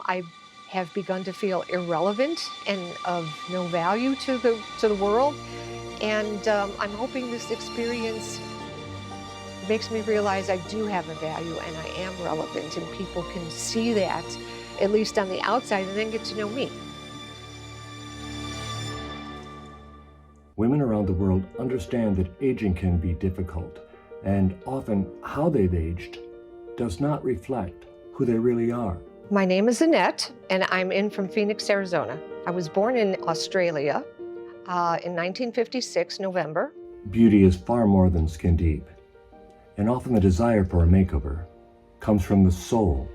I have begun to feel irrelevant and of no value to the world. And I'm hoping this experience makes me realize I do have a value and I am relevant, and people can see that, at least on the outside, and then get to know me. Women around the world understand that aging can be difficult, and often how they've aged does not reflect who they really are. My name is Annette, and I'm in from Phoenix, Arizona. I was born in Australia in 1956, November. Beauty is far more than skin deep, and often the desire for a makeover comes from the soul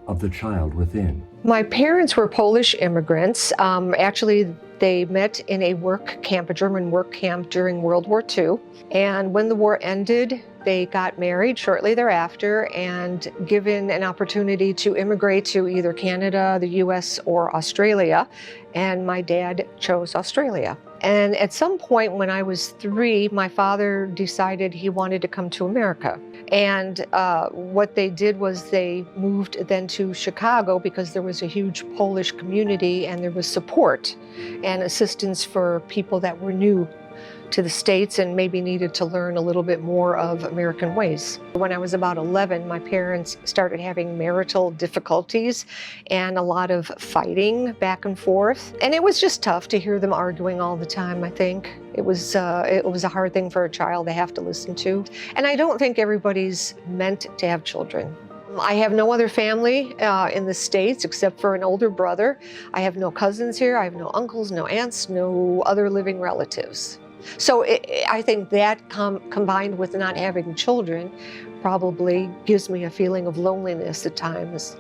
of the child within. My parents were Polish immigrants. Actually, they met in a work camp, a German work camp during World War II. And when the war ended, they got married shortly thereafter and given an opportunity to immigrate to either Canada, the US, or Australia. And my dad chose Australia. And at some point when I was 3, my father decided he wanted to come to America. And what they did was they moved then to Chicago because there was a huge Polish community and there was support and assistance for people that were new to the States and maybe needed to learn a little bit more of American ways. When I was about 11, my parents started having marital difficulties and a lot of fighting back and forth. And it was just tough to hear them arguing all the time, I think. It was a hard thing for a child to have to listen to. And I don't think everybody's meant to have children. I have no other family in the States except for an older brother. I have no cousins here. I have no uncles, no aunts, no other living relatives. So I think that combined with not having children probably gives me a feeling of loneliness at times.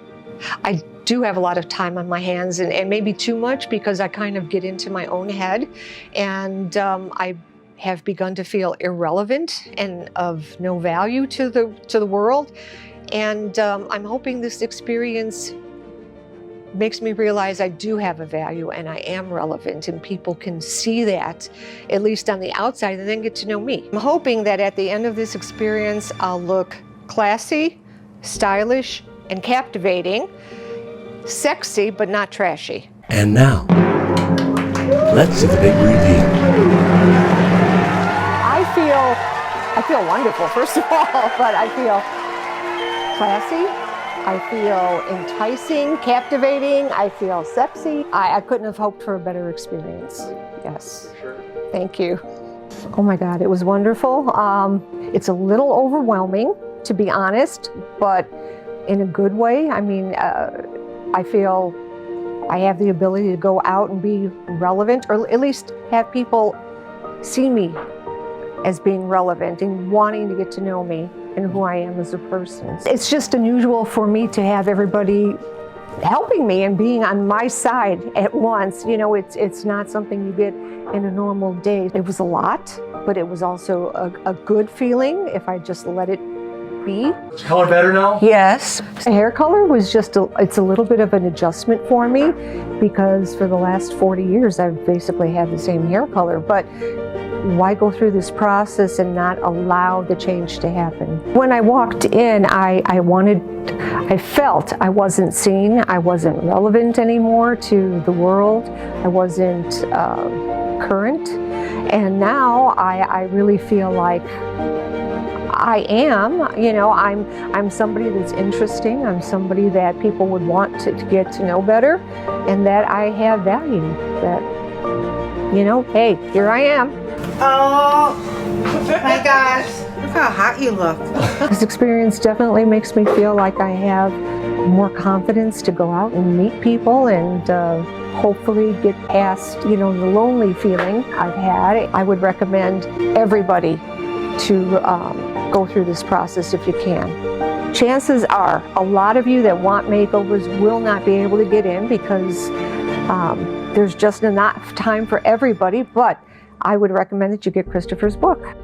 I do have a lot of time on my hands, and maybe too much because I kind of get into my own head, and I have begun to feel irrelevant and of no value to the world. And I'm hoping this experience makes me realize I do have a value and I am relevant, and people can see that, at least on the outside, and then get to know me. I'm hoping that at the end of this experience, I'll look classy, stylish, and captivating, sexy, but not trashy. And now, let's see the big reveal. I feel wonderful, first of all, but I feel classy. I feel enticing, captivating. I feel sexy. I couldn't have hoped for a better experience. Yes. Sure. Thank you. Oh my God, it was wonderful. It's a little overwhelming, to be honest, but in a good way. I mean, I feel I have the ability to go out and be relevant, or at least have people see me as being relevant and wanting to get to know me and who I am as a person. It's just unusual for me to have everybody helping me and being on my side at once. You know, it's not something you get in a normal day. It was a lot, but it was also a good feeling if I just let it be. Is color better now? Yes. Hair color was just, it's a little bit of an adjustment for me because for the last 40 years I've basically had the same hair color, but why go through this process and not allow the change to happen? When I walked in, I felt I wasn't seen, I wasn't relevant anymore to the world, I wasn't current, and now I really feel like I am, you know, I'm somebody that's interesting, I'm somebody that people would want to get to know better, and that I have value, that, you know, hey, here I am. Oh my gosh, look how hot you look. This experience definitely makes me feel like I have more confidence to go out and meet people and hopefully get past, you know, the lonely feeling I've had. I would recommend everybody to go through this process if you can. Chances are a lot of you that want makeovers will not be able to get in because there's just enough time for everybody, but I would recommend that you get Christopher's book.